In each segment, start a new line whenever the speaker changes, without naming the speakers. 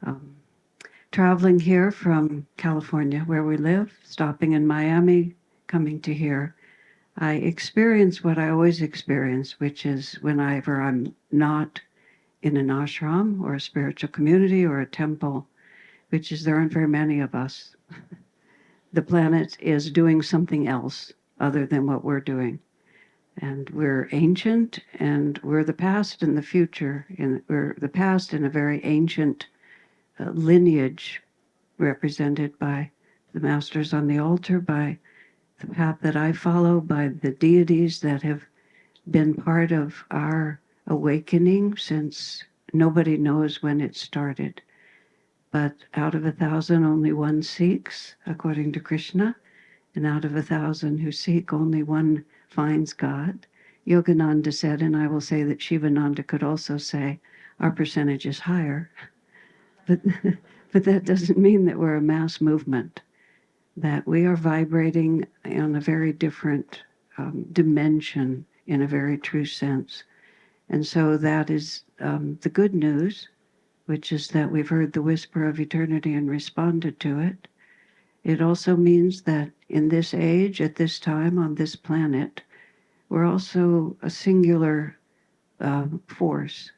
Um, Traveling here from California, where we live, stopping in Miami, coming to here, I experience what I always experience, which is whenever I'm not in an ashram or a spiritual community or a temple, which is there aren't very many of us. The planet is doing something else other than what we're doing. And we're ancient, and we're the past and the future. And we're the past in a very ancient lineage represented by the masters on the altar, by the path that I follow, by the deities that have been part of our awakening since nobody knows when it started. But out of 1,000, only one seeks, according to Krishna, and out of 1,000 who seek, only one finds God. Yogananda said, and I will say that Sivananda could also say, our percentage is higher. But, but that doesn't mean that we're a mass movement, that we are vibrating on a very different dimension in a very true sense. And so that is the good news, which is that we've heard the whisper of eternity and responded to it. It also means that in this age, at this time, on this planet, we're also a singular force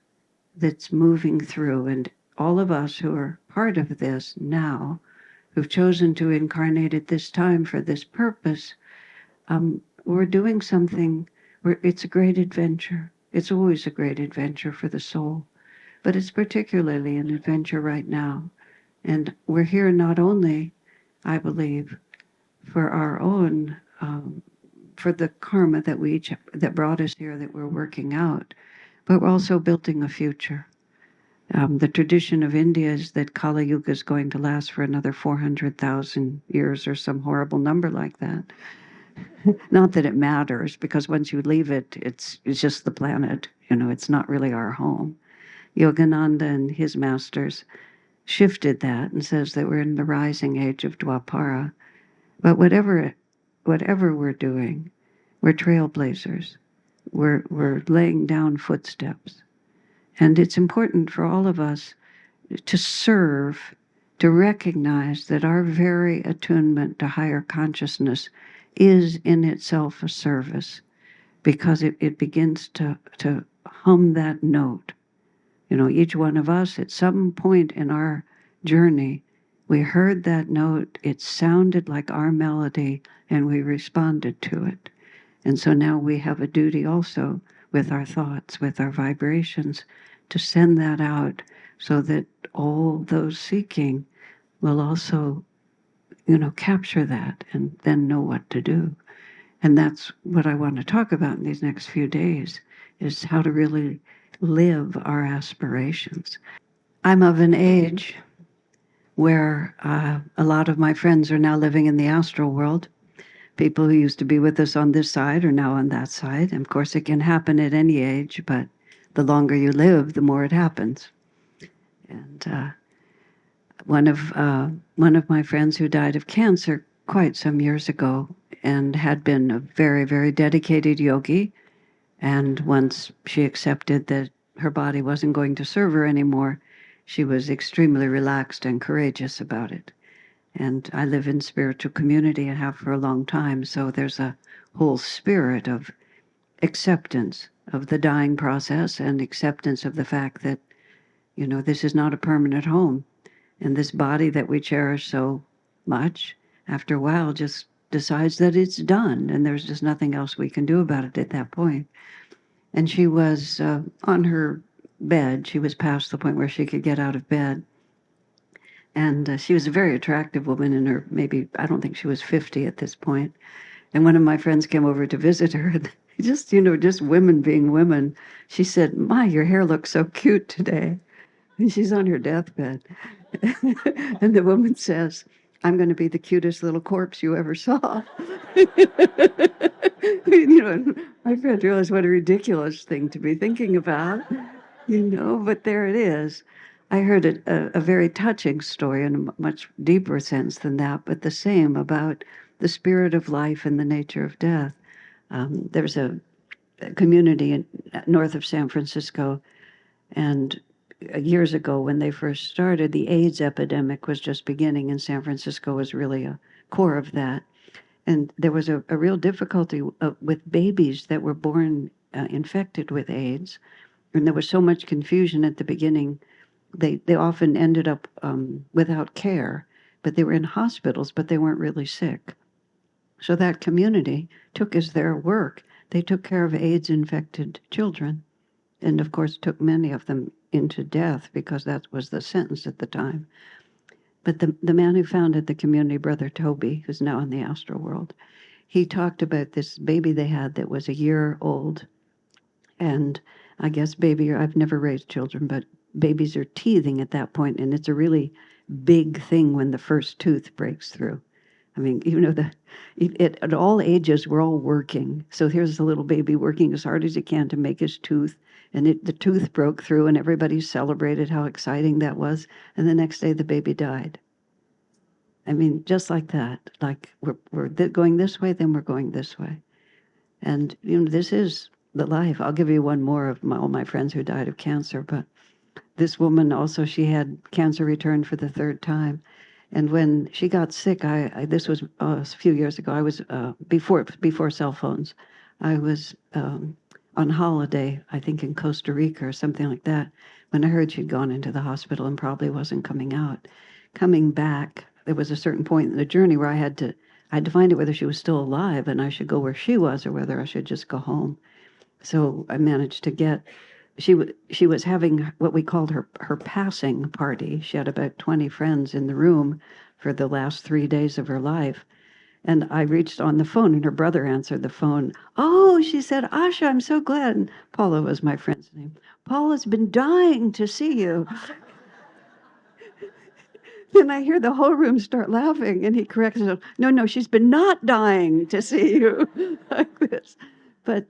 that's moving through. And all of us who are part of this now, who've chosen to incarnate at this time for this purpose, we're doing something where it's a great adventure. It's always a great adventure for the soul, but it's particularly an adventure right now. And we're here not only, I believe, for our own, for the karma that that brought us here, that we're working out, but we're also building a future. The tradition of India is that Kali Yuga is going to last for another 400,000 years or some horrible number like that. Not that it matters, because once you leave it, it's just the planet. It's not really our home. Yogananda and his masters shifted that and says that we're in the rising age of Dwapara. But whatever we're doing, we're trailblazers. We're laying down footsteps. And it's important for all of us to serve, to recognize that our very attunement to higher consciousness is in itself a service, because it begins to hum that note. Each one of us at some point in our journey, we heard that note, it sounded like our melody, and we responded to it. And so now we have a duty also with our thoughts, with our vibrations, to send that out so that all those seeking will also, capture that and then know what to do. And that's what I want to talk about in these next few days, is how to really live our aspirations. I'm of an age where a lot of my friends are now living in the astral world. People who used to be with us on this side are now on that side. And of course, it can happen at any age, but the longer you live, the more it happens. And one of my friends who died of cancer quite some years ago and had been a very, very dedicated yogi. And once she accepted that her body wasn't going to serve her anymore, she was extremely relaxed and courageous about it. And I live in spiritual community and have for a long time, so there's a whole spirit of acceptance of the dying process and acceptance of the fact that, this is not a permanent home. And this body that we cherish so much, after a while, just decides that it's done, and there's just nothing else we can do about it at that point. And she was on her bed. She was past the point where she could get out of bed. And she was a very attractive woman in her, maybe, I don't think she was 50 at this point. And one of my friends came over to visit her, and just women being women. She said, "My, your hair looks so cute today." And she's on her deathbed. And the woman says, "I'm going to be the cutest little corpse you ever saw." My friend realized what a ridiculous thing to be thinking about, but there it is. I heard a very touching story in a much deeper sense than that, but the same, about the spirit of life and the nature of death. There's a community north of San Francisco, and years ago when they first started, the AIDS epidemic was just beginning, and San Francisco was really a core of that. And there was a real difficulty with babies that were born infected with AIDS. And there was so much confusion at the beginning. They often ended up without care, but they were in hospitals, but they weren't really sick. So that community took as their work, they took care of AIDS-infected children, and of course took many of them into death because that was the sentence at the time. But the man who founded the community, Brother Toby, who's now in the astral world, he talked about this baby they had that was a year old. And I guess I've never raised children, but babies are teething at that point, and it's a really big thing when the first tooth breaks through. I mean, at all ages, we're all working. So here's the little baby working as hard as he can to make his tooth, and the tooth broke through, and everybody celebrated how exciting that was. And the next day, the baby died. I mean, just like that. Like we're going this way, then we're going this way. And this is the life. I'll give you one more of all my friends who died of cancer. But this woman also, she had cancer return for the third time. And when she got sick, this was a few years ago. I was before cell phones. I was on holiday, I think in Costa Rica or something like that, when I heard she'd gone into the hospital and probably wasn't coming out. Coming back, there was a certain point in the journey where I had to find out whether she was still alive and I should go where she was or whether I should just go home. So I managed to get. She was having what we called her passing party. She had about 20 friends in the room for the last 3 days of her life. And I reached on the phone, and her brother answered the phone. Oh, she said, Asha, I'm so glad. And Paula was my friend's name. Paula's been dying to see you. Then I hear the whole room start laughing, and he corrects himself. No, she's been not dying to see you, like this. But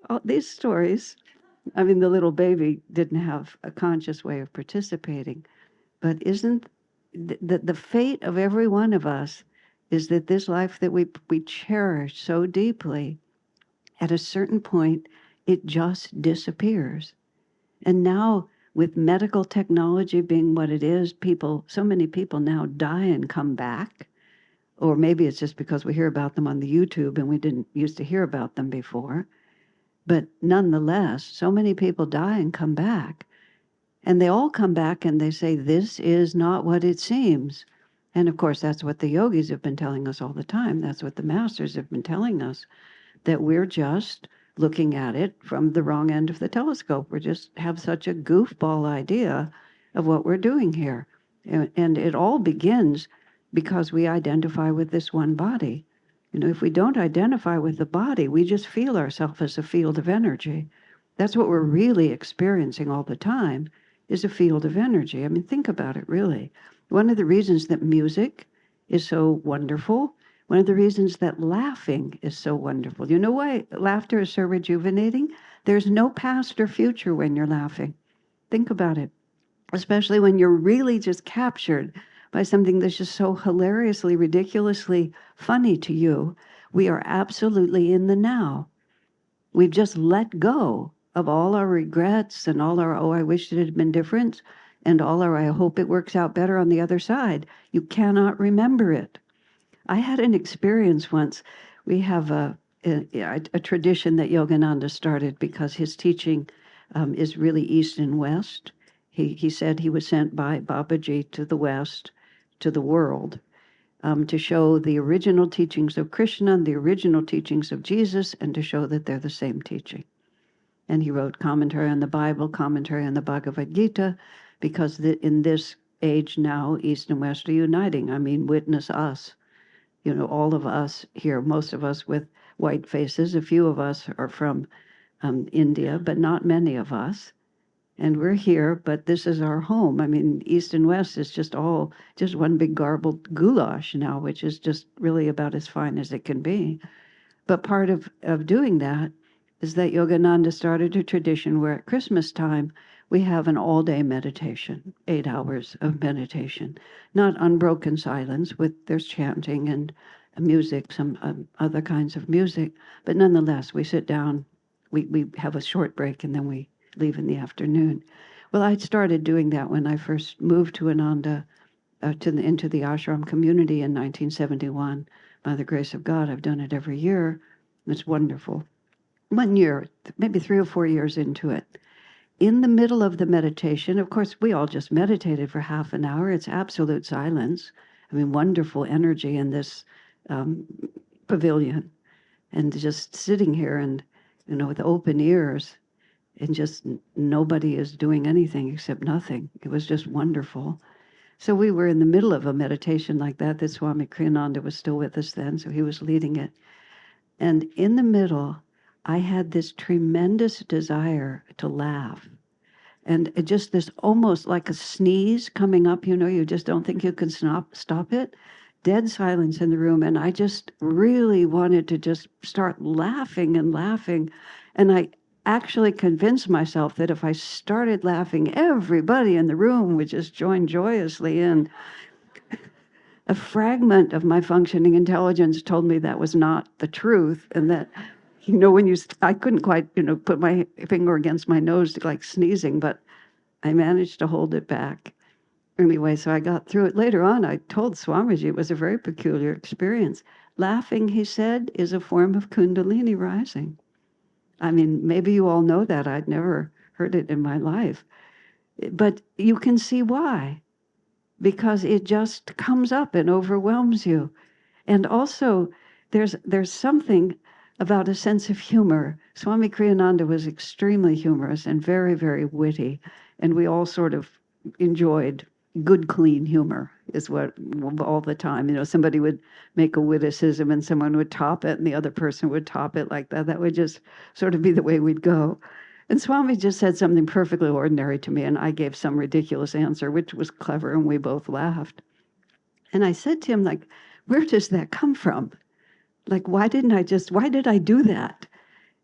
all these stories, I mean, the little baby didn't have a conscious way of participating, but isn't the fate of every one of us is that this life that we cherish so deeply, at a certain point, it just disappears. And now, with medical technology being what it is, so many people now die and come back. Or maybe it's just because we hear about them on the YouTube and we didn't used to hear about them before. But nonetheless, so many people die and come back. And they all come back and they say, this is not what it seems. And of course, that's what the yogis have been telling us all the time. That's what the masters have been telling us, that we're just looking at it from the wrong end of the telescope. We just have such a goofball idea of what we're doing here. And it all begins because we identify with this one body. If we don't identify with the body, we just feel ourselves as a field of energy. That's what we're really experiencing all the time, is a field of energy. I mean, think about it, really. One of the reasons that music is so wonderful, one of the reasons that laughing is so wonderful. You know why laughter is so rejuvenating? There's no past or future when you're laughing. Think about it, especially when you're really just captured by something that's just so hilariously, ridiculously funny to you. We are absolutely in the now. We've just let go of all our regrets and all our, oh, I wish it had been different, and all our, I hope it works out better on the other side. You cannot remember it. I had an experience once. We have a tradition that Yogananda started because his teaching is really East and West. He said he was sent by Babaji to the West, to the world, to show the original teachings of Krishna and the original teachings of Jesus, and to show that they're the same teaching. And he wrote commentary on the Bible, commentary on the Bhagavad Gita, because in this age now, East and West are uniting. I mean, witness us. All of us here, most of us with white faces, a few of us are from India, but not many of us. And we're here, but this is our home. I mean, East and West is just one big garbled goulash now, which is just really about as fine as it can be. But part of doing that is that Yogananda started a tradition where at Christmas time, we have an all-day meditation, 8 hours of meditation, not unbroken silence, there's chanting and music, some other kinds of music, but nonetheless, we sit down, we have a short break, and then we leave in the afternoon. Well, I started doing that when I first moved to Ananda, into the ashram community in 1971. By the grace of God, I've done it every year. It's wonderful. 1 year, maybe 3 or 4 years into it. In the middle of the meditation, of course, we all just meditated for half an hour. It's absolute silence. I mean, wonderful energy in this um, pavilion. And just sitting here and, with open ears, and just nobody is doing anything except nothing. It was just wonderful. So we were in the middle of a meditation like that. That Swami Kriyananda was still with us then, so he was leading it. And in the middle, I had this tremendous desire to laugh. And it just this almost like a sneeze coming up, you just don't think you can stop it. Dead silence in the room. And I just really wanted to just start laughing and laughing. And I actually convinced myself that if I started laughing, everybody in the room would just join joyously in. A fragment of my functioning intelligence told me that was not the truth, and that, I couldn't quite, put my finger against my nose like sneezing, but I managed to hold it back. Anyway, so I got through it. Later on, I told Swamiji it was a very peculiar experience. Laughing, he said, is a form of Kundalini rising. I mean, maybe you all know that. I'd never heard it in my life. But you can see why. Because it just comes up and overwhelms you. And also, there's something about a sense of humor. Swami Kriyananda was extremely humorous and very, very witty. And we all sort of enjoyed good, clean humor is what all the time. Somebody would make a witticism and someone would top it and the other person would top it like that. That would just sort of be the way we'd go. And Swami just said something perfectly ordinary to me, and I gave some ridiculous answer, which was clever, and we both laughed. And I said to him, like, where does that come from? Like, why did I do that?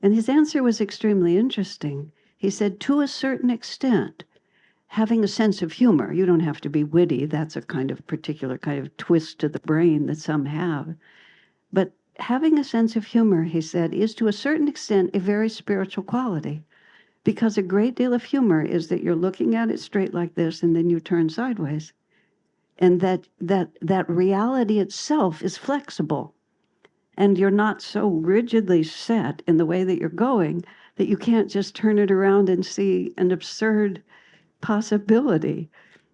And his answer was extremely interesting. He said, to a certain extent, having a sense of humor, you don't have to be witty. That's a kind of particular kind of twist to the brain that some have. But having a sense of humor, he said, is to a certain extent a very spiritual quality. Because a great deal of humor is that you're looking at it straight like this and then you turn sideways. And that reality itself is flexible. And you're not so rigidly set in the way that you're going that you can't just turn it around and see an absurd possibility.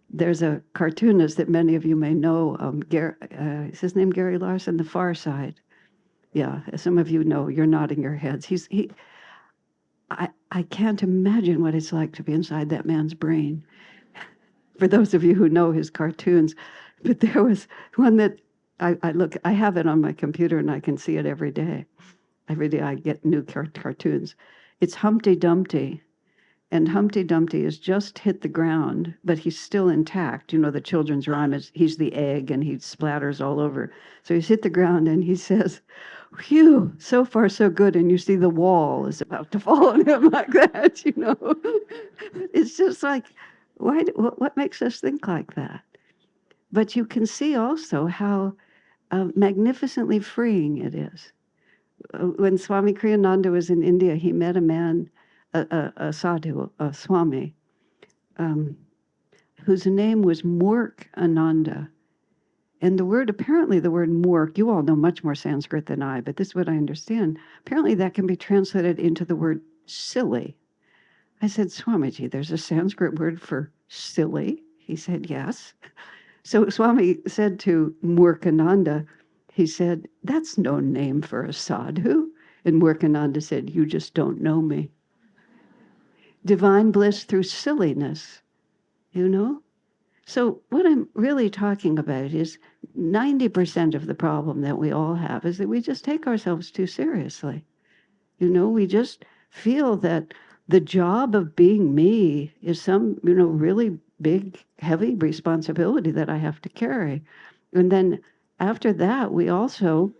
There's a cartoonist that many of you may know, is his name Gary Larson, The Far Side? Yeah, some of you know, you're nodding your heads. I can't imagine what it's like to be inside that man's brain. For those of you who know his cartoons, but there was one that I have it on my computer and I can see it every day. Every day I get new cartoons. It's Humpty Dumpty. And Humpty Dumpty has just hit the ground, but he's still intact. The children's rhyme is he's the egg and he splatters all over. So he's hit the ground and he says, phew, so far so good. And you see the wall is about to fall on him like that, It's just like, what makes us think like that? But you can see also how magnificently freeing it is. When Swami Kriyananda was in India, he met a man, a sadhu, a Swami, whose name was Murk Ananda. And apparently the word murk, you all know much more Sanskrit than I, but this is what I understand. Apparently that can be translated into the word silly. I said, Swamiji, there's a Sanskrit word for silly? He said, yes. So Swami said to Murkananda, he said, that's no name for a sadhu. And Murkananda said, you just don't know me. Divine bliss through silliness, So what I'm really talking about is 90% of the problem that we all have is that we just take ourselves too seriously. We just feel that the job of being me is some, really big, heavy responsibility that I have to carry. And then after that, we also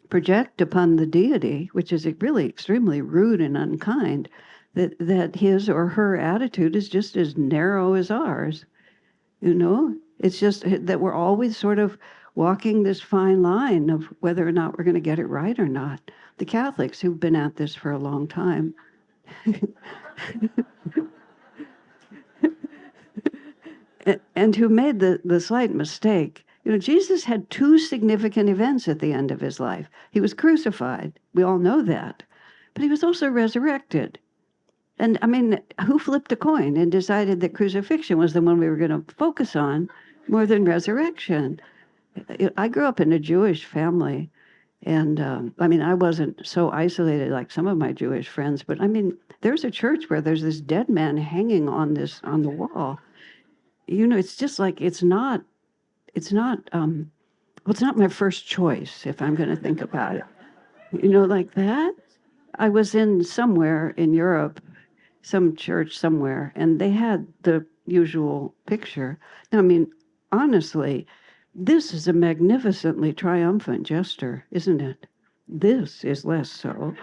project upon the deity, which is really extremely rude and unkind, that his or her attitude is just as narrow as ours. It's just that we're always sort of walking this fine line of whether or not we're going to get it right or not. The Catholics who've been at this for a long time. and who made the slight mistake. Jesus had two significant events at the end of his life. He was crucified. We all know that. But he was also resurrected. And I mean, who flipped a coin and decided that crucifixion was the one we were going to focus on more than resurrection? I grew up in a Jewish family. And I mean, I wasn't so isolated like some of my Jewish friends, but I mean, there's a church where there's this dead man hanging on the wall. It's just like well, it's not my first choice if I'm going to think about it. Like that. I was in somewhere in Europe, some church somewhere, and they had the usual picture. Now, I mean, honestly, this is a magnificently triumphant gesture, isn't it? This is less so.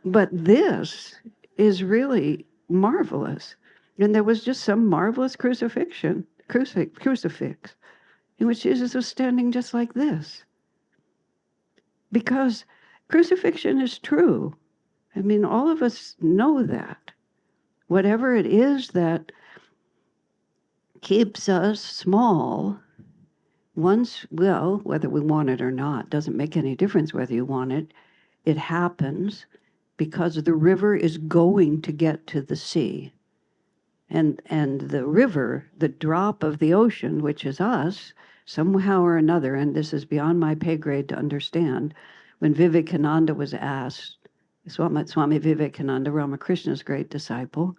But this is really marvelous. And there was just some marvelous crucifix, in which Jesus was standing just like this. Because crucifixion is true. I mean, all of us know that. Whatever it is that keeps us small, whether we want it or not, doesn't make any difference whether you want it. It happens because the river is going to get to the sea. And the river, the drop of the ocean, which is us, somehow or another, and this is beyond my pay grade to understand, when Vivekananda was asked, Swami Vivekananda, Ramakrishna's great disciple,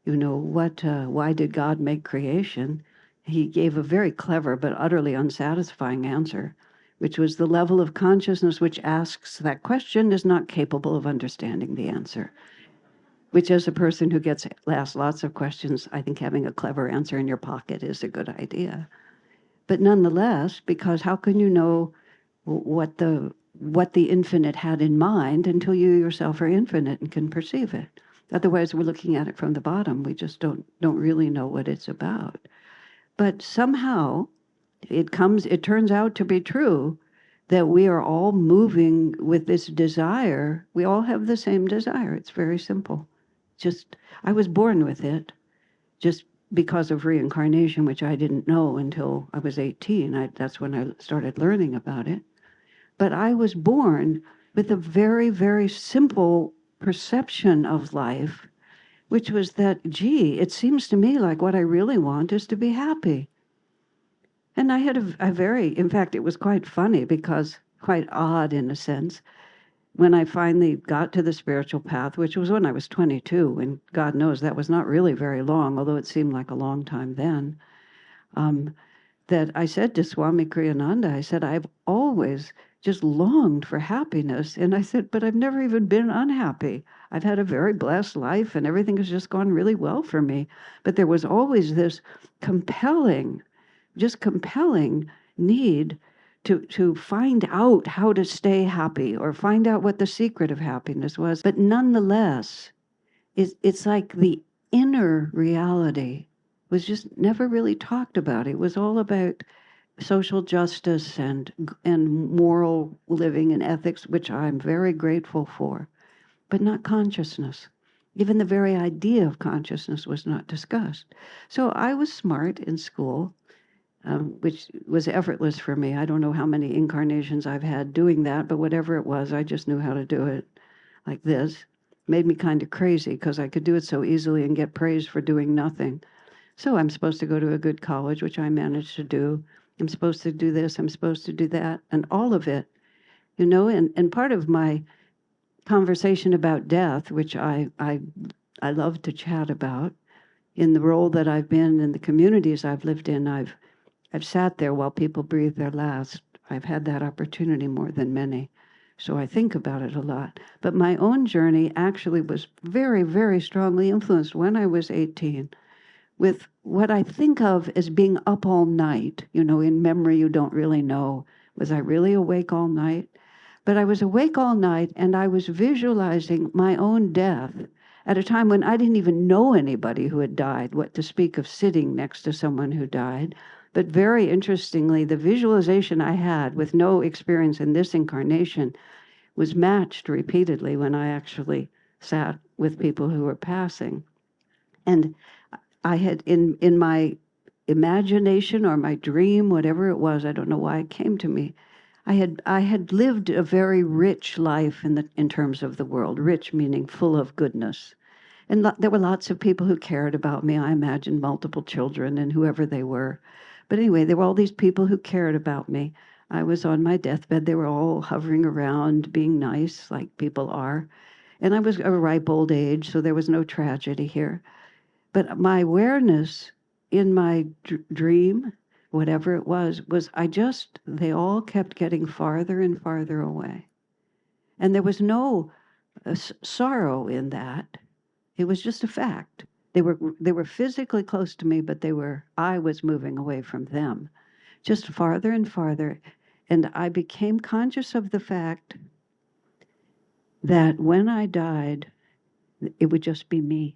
why did God make creation? He gave a very clever but utterly unsatisfying answer, which was the level of consciousness which asks that question is not capable of understanding the answer. Which, as a person who gets asked lots of questions, I think having a clever answer in your pocket is a good idea. But nonetheless, because how can you know what the infinite had in mind until you yourself are infinite and can perceive it? Otherwise, we're looking at it from the bottom. We just don't really know what it's about. But somehow, it turns out to be true that we are all moving with this desire. We all have the same desire. It's very simple. I was born with it, just because of reincarnation, which I didn't know until I was 18. That's when I started learning about it. But I was born with a very, very simple perception of life, which was that, it seems to me like what I really want is to be happy. And I had in fact, it was quite funny because, quite odd in a sense, when I finally got to the spiritual path, which was when I was 22, and God knows that was not really very long, although it seemed like a long time then, that I said to Swami Kriyananda, I said, I've always just longed for happiness. And I said, but I've never even been unhappy. I've had a very blessed life and everything has just gone really well for me. But there was always this compelling need to find out how to stay happy or find out what the secret of happiness was. But nonetheless, it's like the inner reality was just never really talked about. It was all about social justice and moral living and ethics, which I'm very grateful for, but not consciousness. Even the very idea of consciousness was not discussed. So I was smart in school, which was effortless for me. I don't know how many incarnations I've had doing that, but whatever it was, I just knew how to do it like this. Made me kind of crazy because I could do it so easily and get praised for doing nothing. So I'm supposed to go to a good college, which I managed to do. I'm supposed to do this, I'm supposed to do that, and all of it, and part of my conversation about death, which I love to chat about, in the role that I've been in the communities I've lived in, I've sat there while people breathe their last. I've had that opportunity more than many. So I think about it a lot. But my own journey actually was very, very strongly influenced when I was 18 with what I think of as being up all night. In memory, you don't really know. Was I really awake all night? But I was awake all night and I was visualizing my own death at a time when I didn't even know anybody who had died, what to speak of sitting next to someone who died. But very interestingly, the visualization I had with no experience in this incarnation was matched repeatedly when I actually sat with people who were passing. And I had in my imagination or my dream, whatever it was, I don't know why it came to me. I had lived a very rich life in terms of the world, rich meaning full of goodness. And there were lots of people who cared about me. I imagined multiple children and whoever they were. But anyway, there were all these people who cared about me. I was on my deathbed. They were all hovering around, being nice, like people are. And I was a ripe old age, so there was no tragedy here. But my awareness in my dream, whatever it was they all kept getting farther and farther away. And there was no sorrow in that. It was just a fact. They were physically close to me, but I was moving away from them, just farther and farther. And I became conscious of the fact that when I died, it would just be me.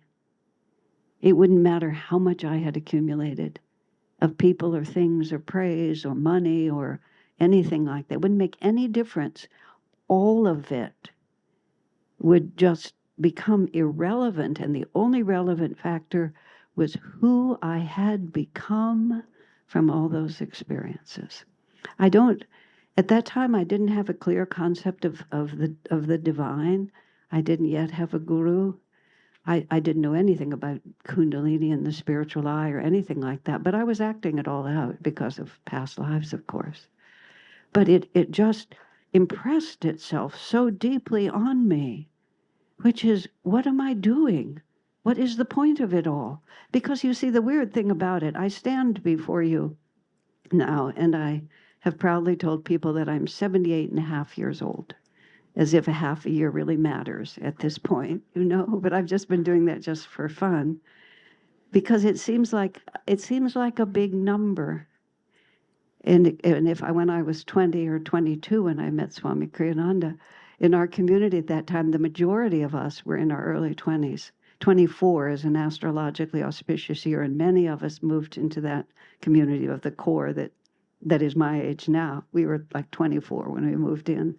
It wouldn't matter how much I had accumulated of people or things or praise or money or anything like that. It wouldn't make any difference. All of it would just become irrelevant, and the only relevant factor was who I had become from all those experiences. At that time, I didn't have a clear concept of the divine. I didn't yet have a guru. I didn't know anything about Kundalini and the spiritual eye or anything like that, but I was acting it all out because of past lives, of course. But it just impressed itself so deeply on me, which is, what am I doing? What is the point of it all? Because you see, the weird thing about it, I stand before you now, and I have proudly told people that I'm 78 and a half years old, as if a half a year really matters at this point, but I've just been doing that just for fun, because it seems like a big number. And when I was 20 or 22 when I met Swami Kriyananda, in our community at that time, the majority of us were in our early 20s. 24 is an astrologically auspicious year, and many of us moved into that community of the core that is my age now. We were like 24 when we moved in.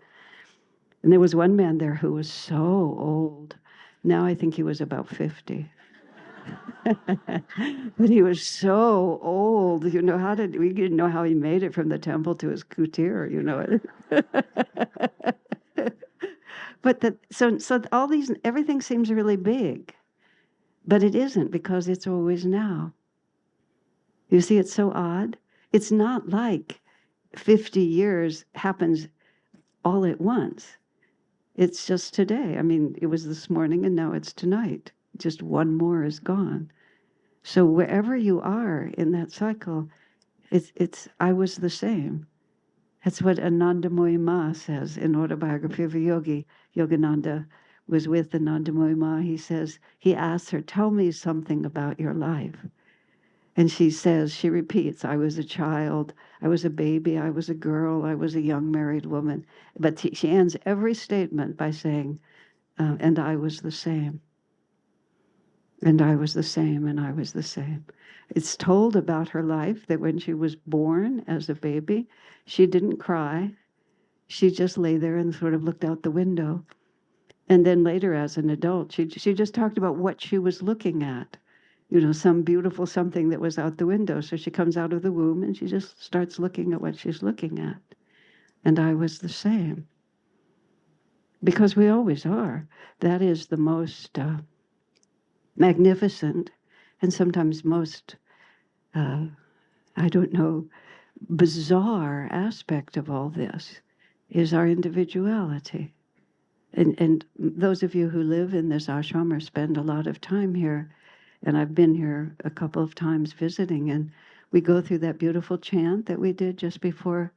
And there was one man there who was so old. Now I think he was about 50. But he was so old. We didn't know how he made it from the temple to his kutir, But so all these, everything seems really big, but it isn't, because it's always now. You see, it's so odd. It's not like 50 years happens all at once. It's just today. I mean, it was this morning and now it's tonight. Just one more is gone. So wherever you are in that cycle, I was the same. That's what Anandamoyi Ma says in Autobiography of a Yogi. Yogananda was with Anandamoyi Ma. He asks her, tell me something about your life. And she repeats, I was a child, I was a baby, I was a girl, I was a young married woman. But she ends every statement by saying, and I was the same. And I was the same, and I was the same. It's told about her life that when she was born as a baby, she didn't cry. She just lay there and sort of looked out the window. And then later as an adult, she just talked about what she was looking at. Some beautiful something that was out the window. So she comes out of the womb and she just starts looking at what she's looking at. And I was the same. Because we always are. That is the most magnificent and sometimes most, bizarre aspect of all this is our individuality. And those of you who live in this ashram or spend a lot of time here, and I've been here a couple of times visiting, and we go through that beautiful chant that we did just before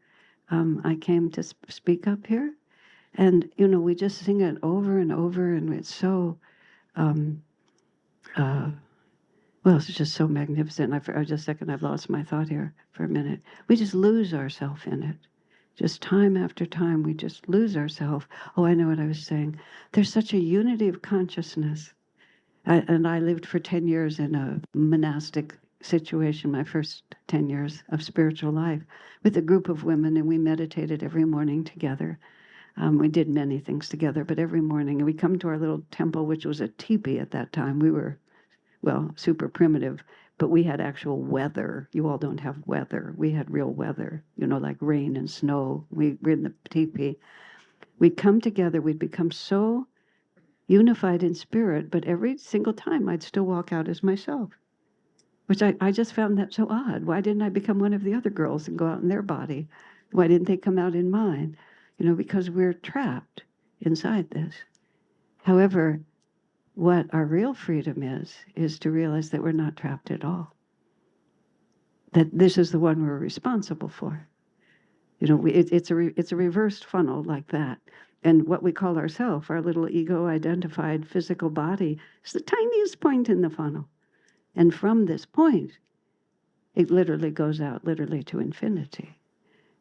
I came to speak up here. And, we just sing it over and over, and it's so, it's just so magnificent. Just a second, I've lost my thought here for a minute. We just lose ourselves in it. Just time after time, we just lose ourselves. Oh, I know what I was saying. There's such a unity of consciousness. I lived for 10 years in a monastic situation, my first 10 years of spiritual life, with a group of women, and we meditated every morning together. We did many things together, but every morning, and we come to our little temple, which was a teepee at that time. We were, super primitive, but we had actual weather. You all don't have weather. We had real weather, like rain and snow. We're in the teepee. We'd come together. We'd become so unified in spirit, but every single time I'd still walk out as myself, which I just found that so odd. Why didn't I become one of the other girls and go out in their body? Why didn't they come out in mine? Because we're trapped inside this. However, what our real freedom is to realize that we're not trapped at all. That this is the one we're responsible for. It's a reversed funnel like that. And what we call ourself, our little ego-identified physical body, is the tiniest point in the funnel. And from this point, it literally goes out literally to infinity.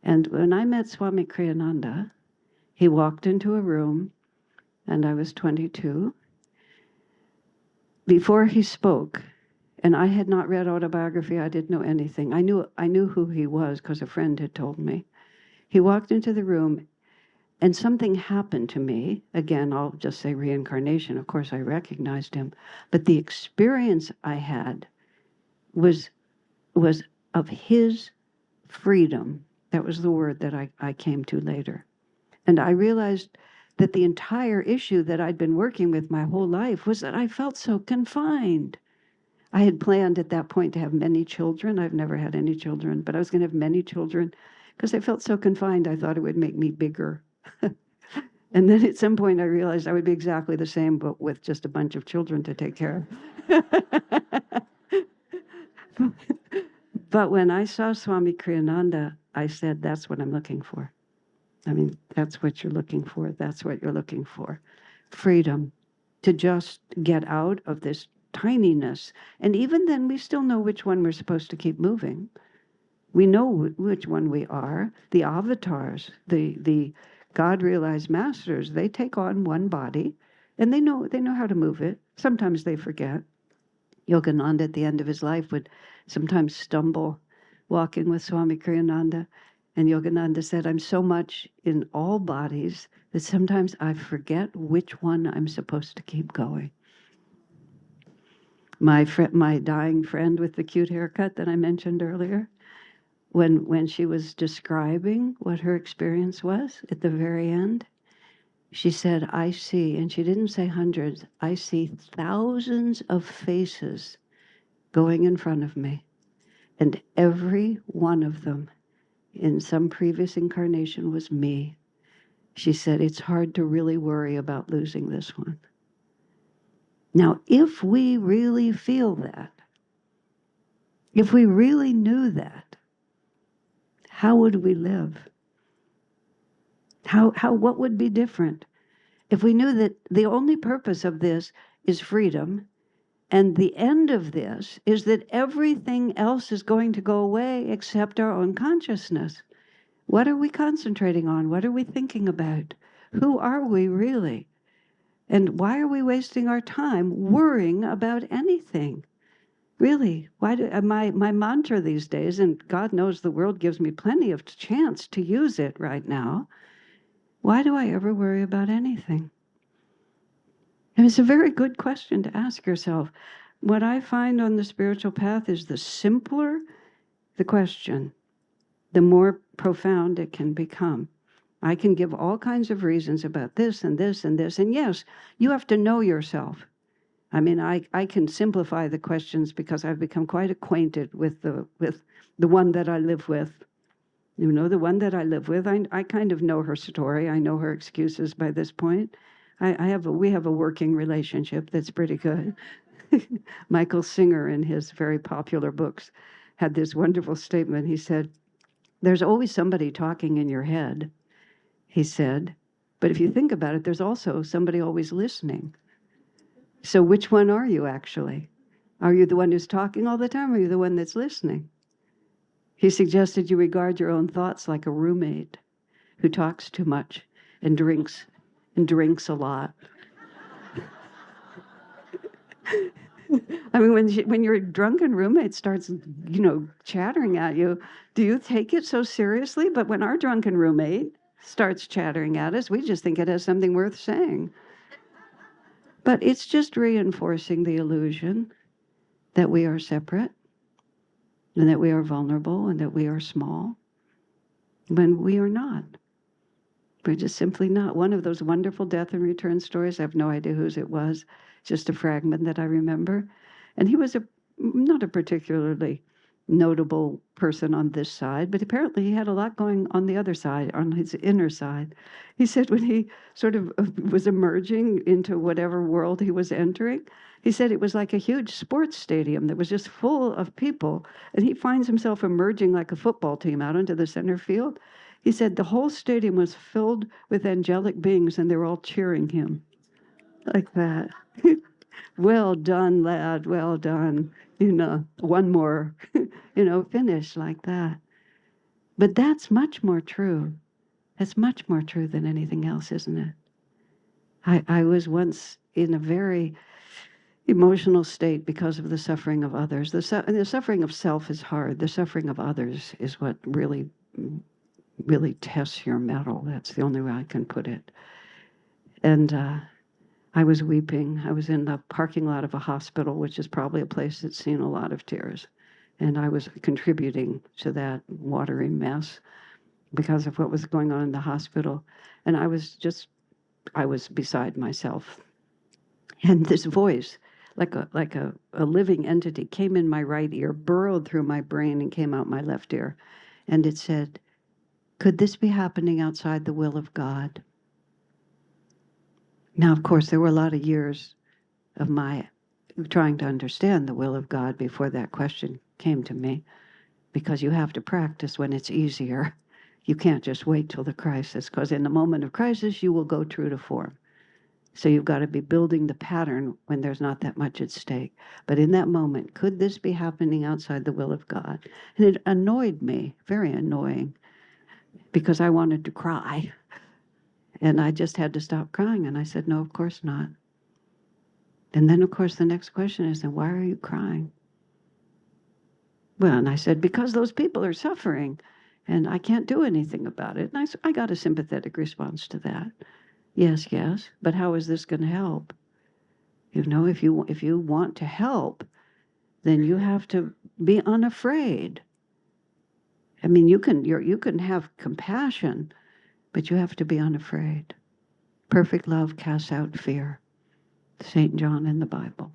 And when I met Swami Kriyananda, he walked into a room, and I was 22. Before he spoke, and I had not read autobiography, I didn't know anything. I knew who he was because a friend had told me. He walked into the room, and something happened to me. Again, I'll just say reincarnation. Of course, I recognized him. But the experience I had was of his freedom. That was the word that I came to later. And I realized that the entire issue that I'd been working with my whole life was that I felt so confined. I had planned at that point to have many children. I've never had any children, but I was going to have many children because I felt so confined. I thought it would make me bigger. And then at some point I realized I would be exactly the same, but with just a bunch of children to take care of. But when I saw Swami Kriyananda, I said, that's what I'm looking for. I mean, that's what you're looking for. That's what you're looking for. Freedom to just get out of this tininess. And even then, we still know which one we're supposed to keep moving. We know which one we are. The avatars, the God-realized masters, they take on one body, and they know how to move it. Sometimes they forget. Yogananda at the end of his life would sometimes stumble walking with Swami Kriyananda. And Yogananda said, I'm so much in all bodies that sometimes I forget which one I'm supposed to keep going. My dying friend with the cute haircut that I mentioned earlier, when she was describing what her experience was at the very end, she said, I see, and she didn't say hundreds, I see thousands of faces going in front of me, and every one of them in some previous incarnation was me. She said, it's hard to really worry about losing this one. Now, if we really feel that, if we really knew that, how would we live? What would be different? If we knew that the only purpose of this is freedom, and the end of this is that everything else is going to go away except our own consciousness. What are we concentrating on? What are we thinking about? Who are we really? And why are we wasting our time worrying about anything? Really, why do my mantra these days, and God knows the world gives me plenty of chance to use it right now, why do I ever worry about anything? And it's a very good question to ask yourself. What I find on the spiritual path is the simpler the question, the more profound it can become. I can give all kinds of reasons about this and this and this. And yes, you have to know yourself. I mean, I can simplify the questions because I've become quite acquainted with the one that I live with. You know, the one that I live with, I kind of know her story. I know her excuses by this point. We have a working relationship that's pretty good. Michael Singer, in his very popular books, had this wonderful statement. He said, there's always somebody talking in your head, he said, but if you think about it, there's also somebody always listening. So which one are you actually? Are you the one who's talking all the time, or are you the one that's listening? He suggested you regard your own thoughts like a roommate who talks too much and drinks a lot. I mean, when your drunken roommate starts, chattering at you, do you take it so seriously? But when our drunken roommate starts chattering at us, we just think it has something worth saying. But it's just reinforcing the illusion that we are separate, and that we are vulnerable and that we are small, when we are not. We're just simply not. One of those wonderful death and return stories, I have no idea whose it was, just a fragment that I remember. And he was not a particularly notable person on this side, but apparently he had a lot going on the other side, on his inner side. He said when he sort of was emerging into whatever world he was entering, he said it was like a huge sports stadium that was just full of people. And he finds himself emerging like a football team out into the center field. He said the whole stadium was filled with angelic beings and they were all cheering him like that. Well done, lad. Well done. One more, finish like that. But that's much more true. That's much more true than anything else, isn't it? I was once in a very emotional state because of the suffering of others. The suffering of self is hard. The suffering of others is what really tests your mettle. That's the only way I can put it. And I was weeping. I was in the parking lot of a hospital, which is probably a place that's seen a lot of tears. And I was contributing to that watery mess because of what was going on in the hospital. And I was beside myself. And this voice, like a living entity, came in my right ear, burrowed through my brain, and came out my left ear. And it said, "Could this be happening outside the will of God?" Now, of course, there were a lot of years of my trying to understand the will of God before that question came to me, because you have to practice when it's easier. You can't just wait till the crisis, because in the moment of crisis, you will go true to form. So you've got to be building the pattern when there's not that much at stake. But in that moment, could this be happening outside the will of God? And it annoyed me, very annoying, because I wanted to cry. And I just had to stop crying. And I said, no, of course not. And then, of course, the next question is, then why are you crying? Well, and I said, because those people are suffering and I can't do anything about it. And I got a sympathetic response to that. Yes, but how is this going to help? If you want to help, then you have to be unafraid. I mean, you can have compassion, but you have to be unafraid. Perfect love casts out fear. St. John in the Bible.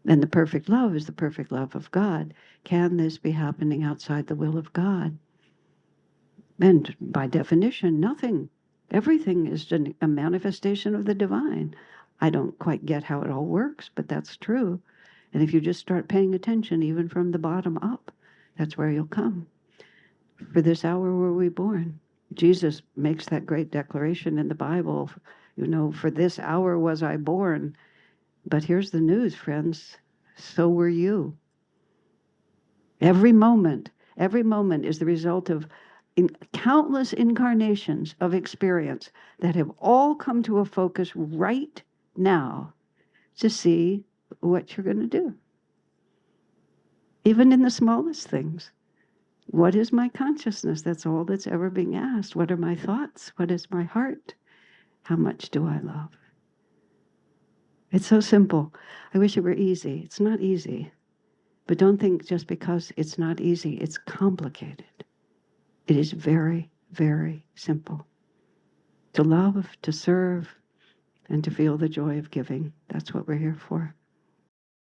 And the perfect love is the perfect love of God. Can this be happening outside the will of God? And by definition, nothing. Everything is a manifestation of the divine. I don't quite get how it all works, but that's true. And if you just start paying attention, even from the bottom up, that's where you'll come. For this hour were we born. Jesus makes that great declaration in the Bible, for this hour was I born. But here's the news, friends. So were you. Every moment is the result of countless incarnations of experience that have all come to a focus right now to see what you're going to do. Even in the smallest things. What is my consciousness? That's all that's ever being asked. What are my thoughts? What is my heart? How much do I love? It's so simple. I wish it were easy. It's not easy. But don't think just because it's not easy, it's complicated. It is very, very simple. To love, to serve, and to feel the joy of giving. That's what we're here for.